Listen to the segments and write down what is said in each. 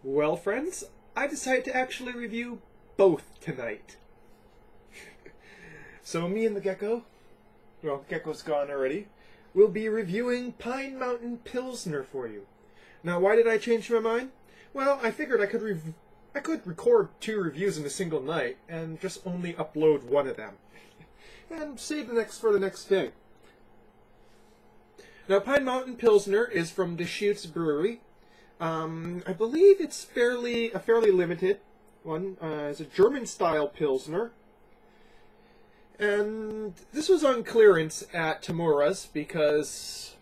Well, friends, I decided to actually review both tonight. So me and the Gecko, well, Gecko's gone already, will be reviewing Pine Mountain Pilsner for you. Now, why did I change my mind? Well, I figured I could record 2 reviews in a single night and just only upload one of them, and save the next for the next day. Now, Pine Mountain Pilsner is from Deschutes Brewery. I believe it's a fairly limited one. It's a German-style Pilsner. And this was on clearance at Tamura's because,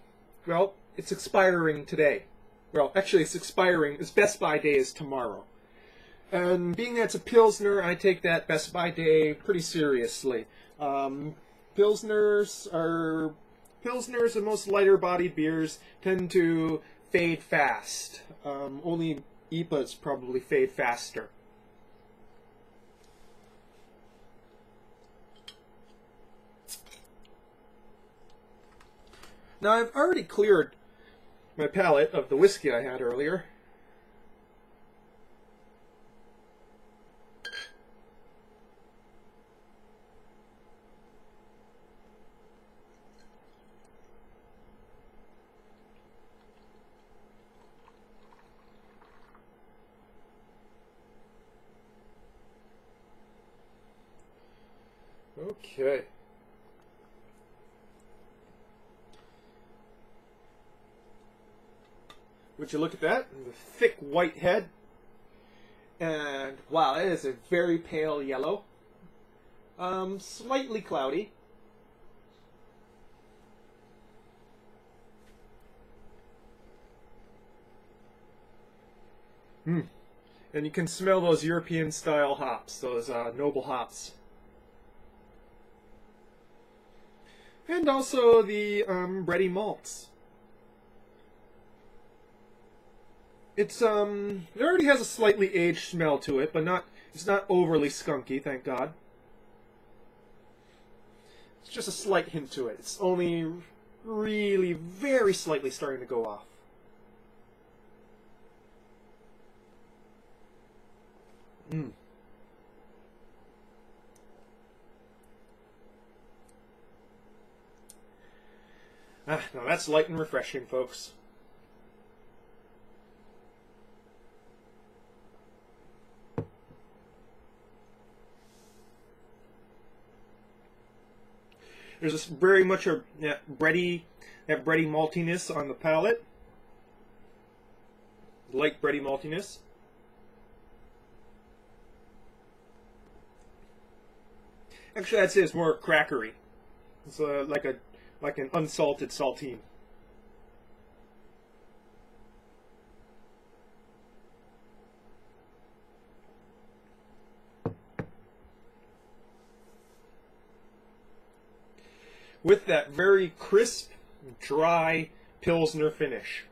well, it's expiring today. Well, actually, it's expiring. Its Best Buy day is tomorrow. And being that it's a Pilsner, I take that Best Buy day pretty seriously. Pilsners and most lighter-bodied beers tend to fade fast. Only IPAs probably fade faster. Now, I've already cleared my palate of the whiskey I had earlier. Okay. Would you look at that? The thick white head. And wow, it is a very pale yellow. Slightly cloudy. And you can smell those European style hops, those noble hops. And also the bready malts. It already has a slightly aged smell to it, but it's not overly skunky, thank God. It's just a slight hint to it. It's only really very slightly starting to go off. Now that's light and refreshing, folks. There's very much a bready maltiness on the palate. Light bready maltiness. Actually, I'd say it's more crackery. It's like an unsalted saltine. With that very crisp, dry Pilsner finish.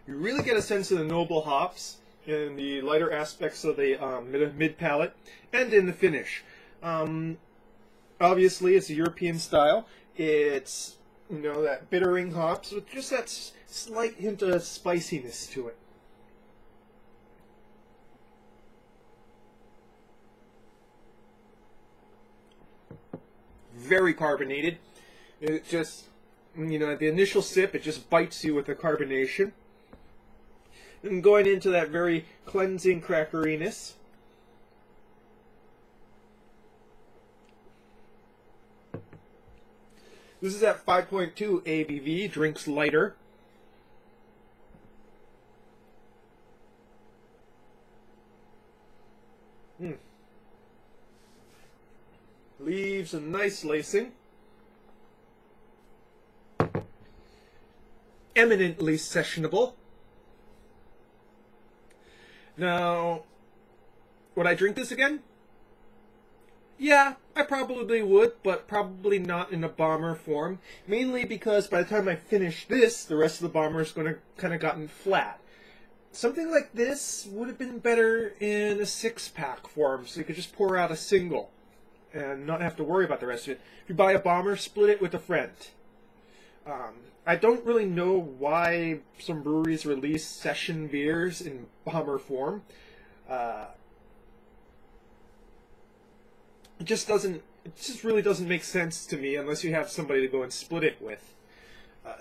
You really get a sense of the noble hops in the lighter aspects of the mid palate and in the finish. Obviously, it's a European style. It's that bittering hops with just that slight hint of spiciness to it. Very carbonated. It just, at the initial sip, it just bites you with the carbonation. And going into that very cleansing crackeriness. This is at 5.2 ABV, drinks lighter. Leaves a nice lacing. Eminently sessionable. Now, would I drink this again? Yeah, I probably would, but probably not in a bomber form. Mainly because by the time I finish this, the rest of the bomber is going to kind of gotten flat. something like this would have been better in a 6-pack form, so you could just pour out a single and not have to worry about the rest of it. If you buy a bomber, split it with a friend. I don't really know why some breweries release session beers in bomber form. It just really doesn't make sense to me unless you have somebody to go and split it with.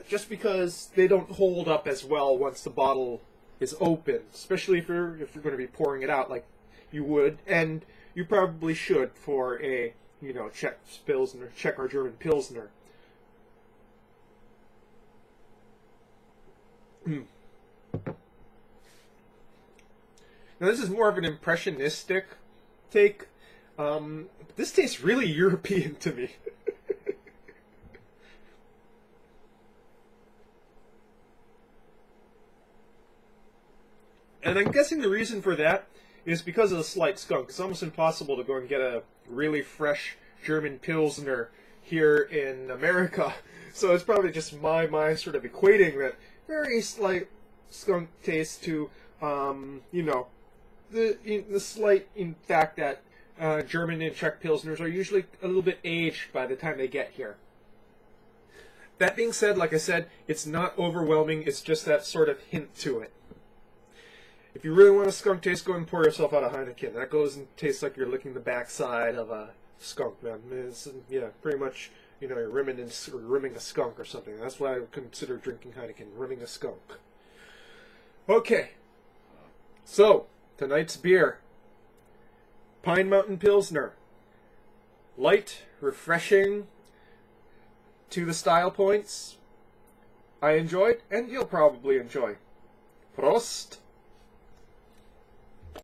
Just because they don't hold up as well once the bottle is open, especially if you're going to be pouring it out like you would, and you probably should for a Czech Pilsner, Czech or German Pilsner. Now this is more of an impressionistic take. This tastes really European to me. And I'm guessing the reason for that is because of the slight skunk. It's almost impossible to go and get a really fresh German Pilsner here in America. So it's probably just my sort of equating that very slight skunk taste to, the slight fact that German and Czech Pilsners are usually a little bit aged by the time they get here. That being said, like I said, it's not overwhelming. It's just that sort of hint to it. If you really want a skunk taste, go and pour yourself out a Heineken. That goes and tastes like you're licking the backside of a skunk, man. It's, pretty much, you're rimming a skunk or something. That's what I would consider drinking Heineken, rimming a skunk. Okay, so tonight's beer, Pine Mountain Pilsner. Light, refreshing, to the style points. I enjoyed, and you'll probably enjoy. Prost!